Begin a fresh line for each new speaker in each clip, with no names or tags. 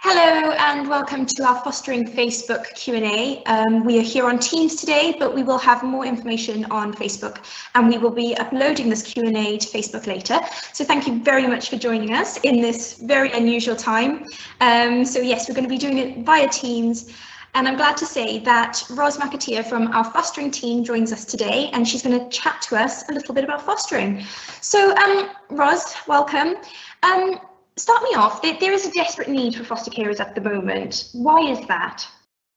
Hello and welcome to our Fostering Facebook Q&A. We are here on Teams today, but we will have more information on Facebook and we will be uploading this Q&A to Facebook later. So thank you very much for joining us in this very unusual time. So yes, we're going to be doing it via Teams. And I'm glad to say that Ros McAteer from our fostering team joins us today, and she's going to chat to us a little bit about fostering. So Ros, welcome. Start me off, there is a desperate need for foster carers at the moment. Why is that?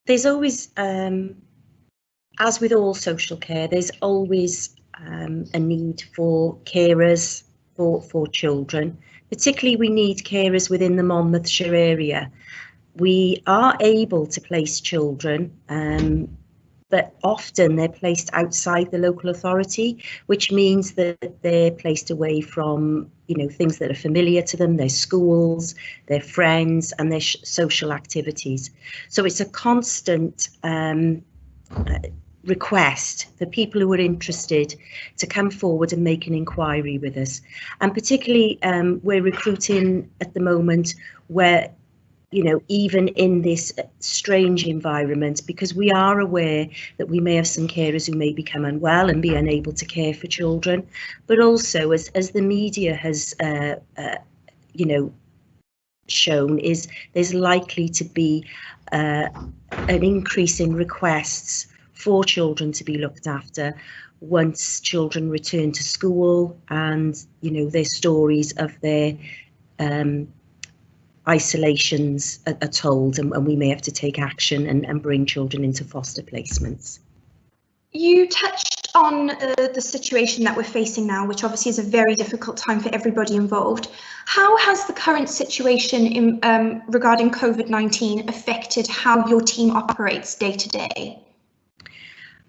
There's always, as with all social care, there's always a need for carers for children. Particularly we need carers within the Monmouthshire area. We are able to place children, but often they're placed outside the local authority, which means that they're placed away from, things that are familiar to them, their schools, their friends and their social activities. So it's a constant request for people who are interested to come forward and make an inquiry with us. And particularly we're recruiting at the moment where even in this strange environment, because we are aware that we may have some carers who may become unwell and be unable to care for children, but also as the media has, shown, is there's likely to be an increase in requests for children to be looked after once children return to school and, their stories of their isolations are told, and we may have to take action and bring children into foster placements.
You touched on the situation that we're facing now, which obviously is a very difficult time for everybody involved. How has the current situation regarding COVID-19 affected how your team operates day to day?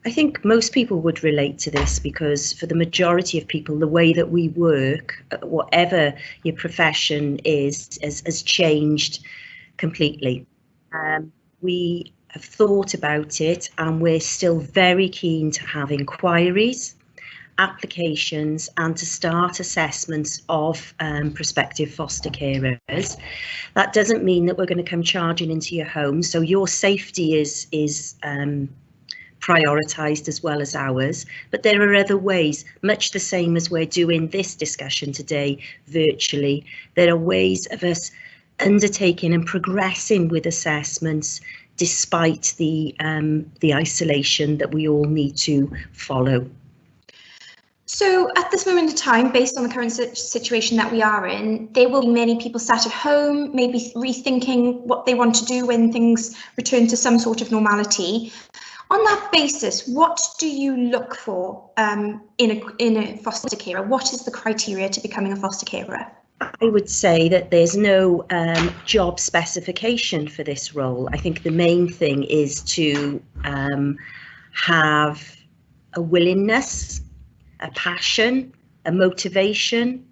I think most people would relate to this because for the majority of people, the way that we work, whatever your profession is, has changed completely. We have thought about it and we're still very keen to have inquiries, applications and to start assessments of prospective foster carers. That doesn't mean that we're going to come charging into your home, so your safety is prioritised as well as ours, but there are other ways, much the same as we're doing this discussion today virtually. There are ways of us undertaking and progressing with assessments despite the isolation that we all need to follow.
So at this moment in time, based on the current situation that we are in, there will be many people sat at home, maybe rethinking what they want to do when things return to some sort of normality. On that basis, what do you look for in a foster carer? What is the criteria to becoming a foster carer?
I would say that there's no job specification for this role. I think the main thing is to have a willingness, a passion, a motivation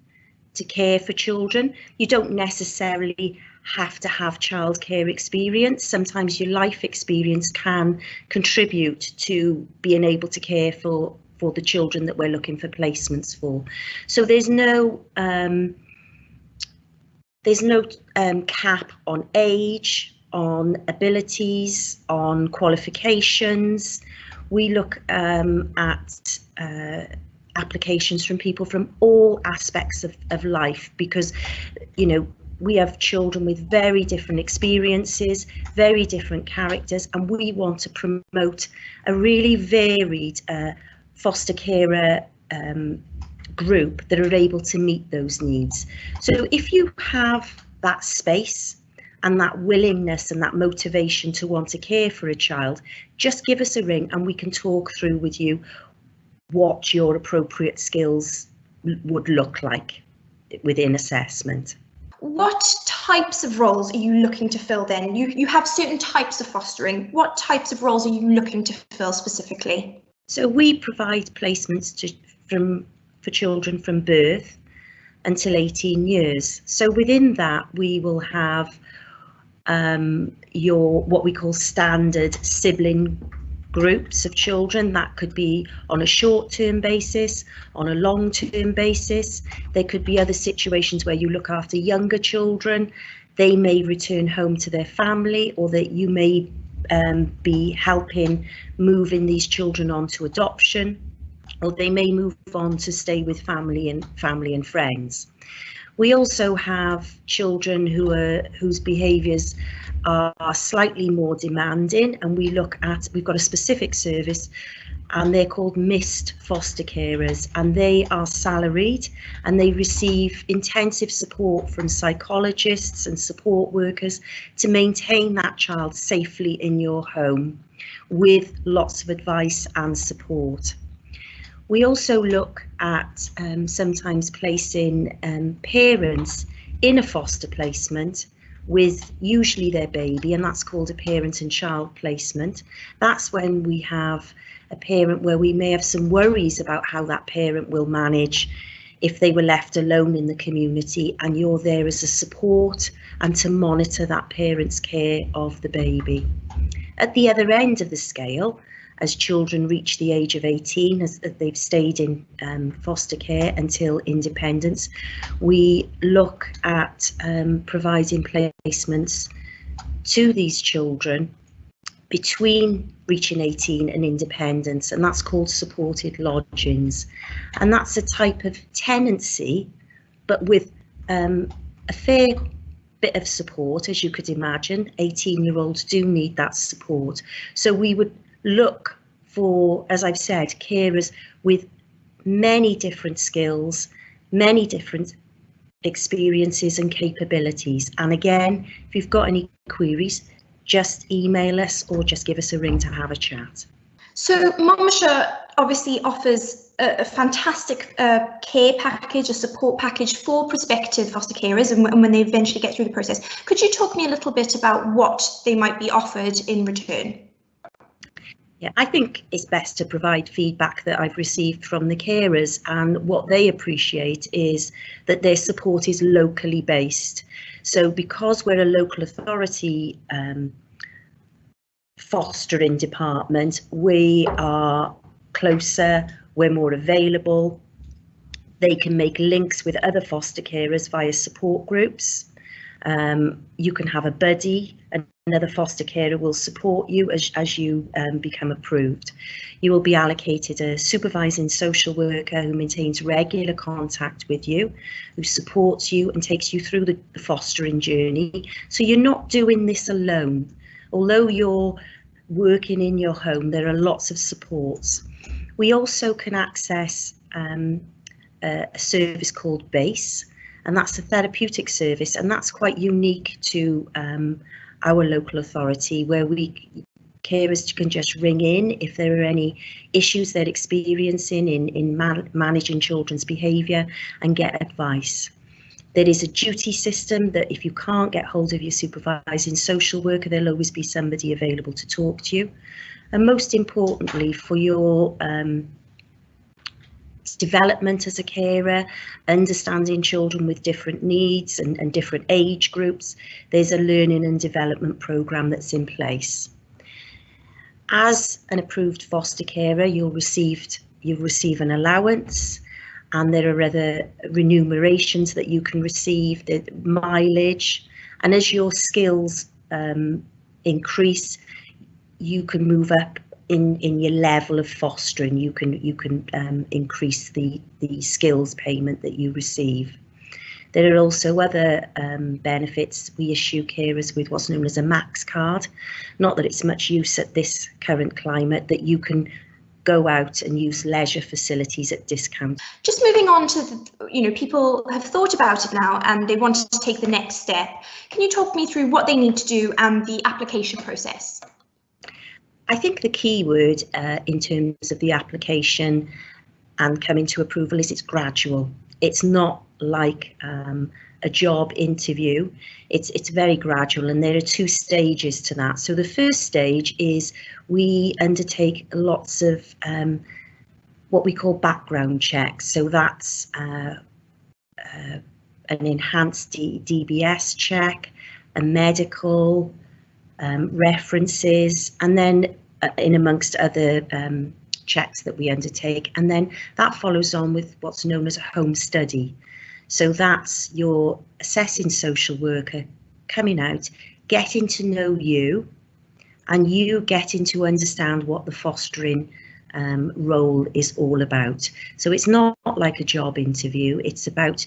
to care for children. You don't necessarily have to have childcare experience. Sometimes your life experience can contribute to being able to care for the children that we're looking for placements for. So there's no cap on age, on abilities, on qualifications. We look at applications from people from all aspects of life, because we have children with very different experiences, very different characters, and we want to promote a really varied foster carer group that are able to meet those needs. So if you have that space and that willingness and that motivation to want to care for a child, just give us a ring and we can talk through with you what your appropriate skills would look like within assessment.
What types of roles are you looking to fill then? You have certain types of fostering. What types of roles are you looking to fill specifically?
So we provide placements for children from birth until 18 years. So within that we will have your what we call standard sibling groups of children. That could be on a short-term basis, on a long-term basis. There could be other situations where you look after younger children. they may return home to their family, or that you may be helping moving these children on to adoption, or they may move on to stay with family and friends. We also have children whose behaviours are slightly more demanding, and we've got a specific service, and they're called missed foster carers, and they are salaried and they receive intensive support from psychologists and support workers to maintain that child safely in your home, with lots of advice and support. We also look at sometimes placing parents in a foster placement with usually their baby, and that's called a parent and child placement. That's when we have a parent where we may have some worries about how that parent will manage if they were left alone in the community, and you're there as a support and to monitor that parent's care of the baby. At the other end of the scale, as children reach the age of 18, as they've stayed in foster care until independence, we look at providing placements to these children between reaching 18 and independence, and that's called supported lodgings. And that's a type of tenancy, but with a fair bit of support, as you could imagine. 18-year-olds do need that support. So we would look for, as I've said, carers with many different skills, many different experiences and capabilities. And again, if you've got any queries, just email us or just give us a ring to have a chat.
So Monmouthshire obviously offers a fantastic care package, a support package for prospective foster carers and when they eventually get through the process. Could you talk me a little bit about what they might be offered in return?
Yeah, I think it's best to provide feedback that I've received from the carers, and what they appreciate is that their support is locally based. So because we're a local authority fostering department, we are closer, we're more available. They can make links with other foster carers via support groups. You can have a buddy, another foster carer will support you as you become approved. You will be allocated a supervising social worker who maintains regular contact with you, who supports you and takes you through the fostering journey. So you're not doing this alone. Although you're working in your home, there are lots of supports. We also can access a service called BASE, and that's a therapeutic service, and that's quite unique to our local authority, where carers can just ring in if there are any issues they're experiencing in managing children's behaviour and get advice. There is a duty system that if you can't get hold of your supervising social worker, there'll always be somebody available to talk to you. And most importantly, for your development as a carer, understanding children with different needs and different age groups, there's a learning and development programme that's in place. As an approved foster carer, you'll receive an allowance, and there are other remunerations that you can receive, the mileage, and as your skills increase, you can move up in your level of fostering. You can increase the skills payment that you receive. There are also other benefits. We issue carers with what's known as a Max card. Not that it's much use at this current climate, that you can go out and use leisure facilities at discount.
Just moving on to, people have thought about it now and they want to take the next step. Can you talk me through what they need to do and the application process?
I think the key word in terms of the application and coming to approval is it's gradual. It's not like a job interview. It's very gradual, and there are two stages to that. So the first stage is we undertake lots of what we call background checks. So that's an enhanced DBS check, a medical, references, and then in amongst other checks that we undertake, and then that follows on with what's known as a home study. So that's your assessing social worker coming out, getting to know you, and you getting to understand what the fostering role is all about. So it's not like a job interview, it's about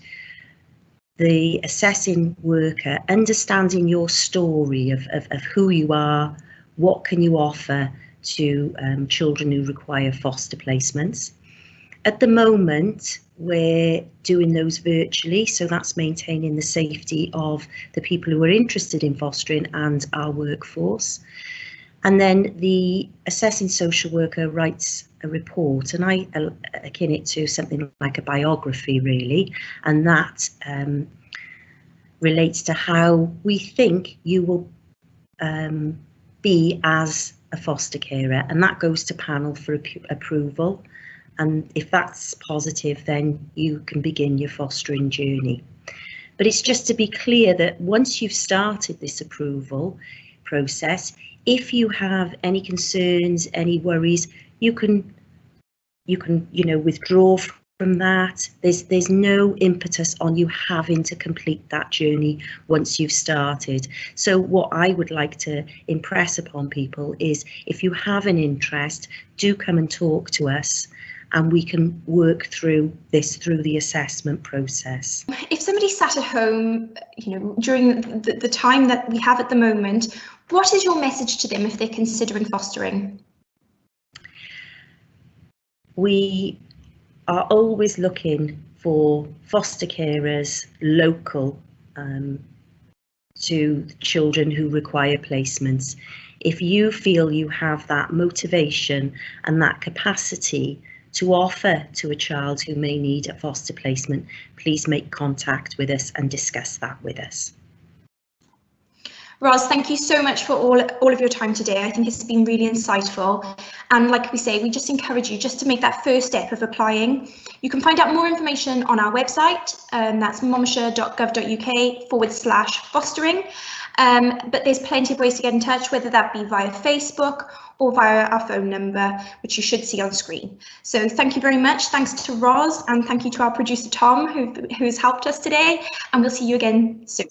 the assessing worker understanding your story of who you are, what can you offer to children who require foster placements. At the moment, we're doing those virtually, so that's maintaining the safety of the people who are interested in fostering and our workforce. And then the assessing social worker writes a report, and I akin it to something like a biography, really, and that relates to how we think you will be as a foster carer, and that goes to panel for approval. And if that's positive, then you can begin your fostering journey. But it's just to be clear that once you've started this approval process, if you have any concerns, any worries, you can withdraw from that. There's no impetus on you having to complete that journey once you've started. So what I would like to impress upon people is, if you have an interest, do come and talk to us, and we can work through this through the assessment process.
If somebody sat at home, during the time that we have at the moment, what is your message to them if they're considering fostering?
We are always looking for foster carers local to children who require placements. If you feel you have that motivation and that capacity to offer to a child who may need a foster placement, please make contact with us and discuss that with us.
Ros, thank you so much for all of your time today. I think it's been really insightful. And like we say, we just encourage you just to make that first step of applying. You can find out more information on our website, that's monmouthshire.gov.uk/fostering. But there's plenty of ways to get in touch, whether that be via Facebook or via our phone number, which you should see on screen. So thank you very much. Thanks to Ros, and thank you to our producer Tom, who's helped us today, and we'll see you again soon.